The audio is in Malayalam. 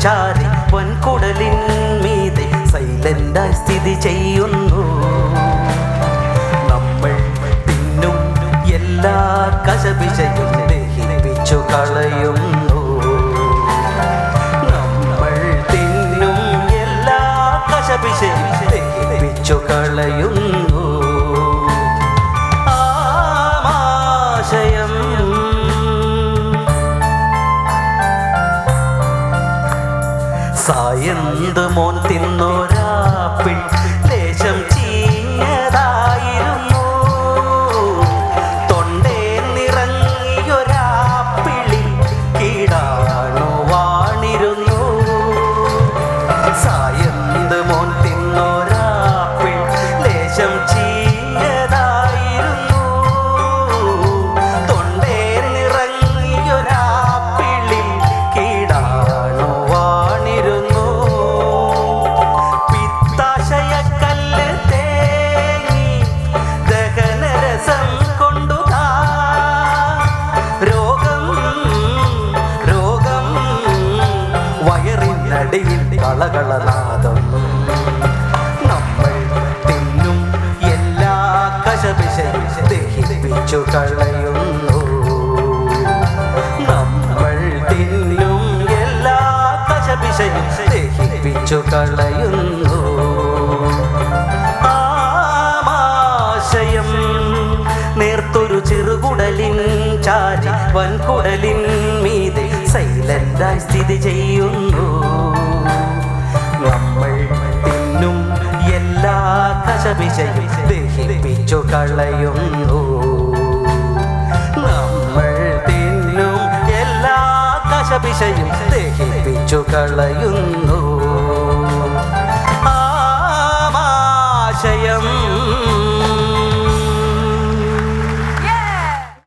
ചാരി വൻകുടലിൻ മീതെ സൈലന്റായി സ്ഥിതി ചെയ്യുന്നു. നമ്മൾ തിന്നും എല്ലാ കശപിശയും ദഹിപ്പിച്ചു കളയുന്നു. നമ്മൾ തിന്നും എല്ലാ കശപിശയും ദഹിപ്പിച്ചു കളയുന്നു. ആമാശയം സായന്ത് മോൻ തിന്നൊരാപ്പിൾ ലേശം ചീഞ്ഞതായിരുന്നു. തൊണ്ടേ നിറങ്ങിയൊരാപ്പിളിൽ കീടാണു വാണിരുന്നു. സായന്ത് മോൻ തിന്നൊരാപ്പിൾ ലേശം ചീഞ്ഞതായിരുന്നു. തൊണ്ടേ നിറങ്ങിയൊരാപ്പിളിൽ കീടാണു വാണിരുന്നു. പിത്താശയക്കല്ല് തേങ്ങി ദഹനരസം കൊണ്ടുതാ രോഗം രോഗം വയറിനടിയിൽ കളകളനാദം. നമ്മൾ തിന്നും എല്ലാ കശപിശയും ദഹിപ്പിച്ചു കളയുന്നു. നമ്മൾ തിന്നും എല്ലാ കശപിശയും ദഹിപ്പിച്ചു കളയുന്നു. ആമാശയം നേർത്തൊരു ചെറുകുടലിൻ ചാരി വൻകുടലിൻ മീതെ സൈലന്റായി സ്ഥിതി ചെയ്യുന്നു. നമ്മൾ തിന്നും എല്ലാ കശപിശയും ദഹിപ്പിച്ചു കളയുന്നു. നമ്മൾ തിന്നും എല്ലാ കശപിശയും ദഹിപ്പിച്ചു കളയുന്നു. ആമാശയം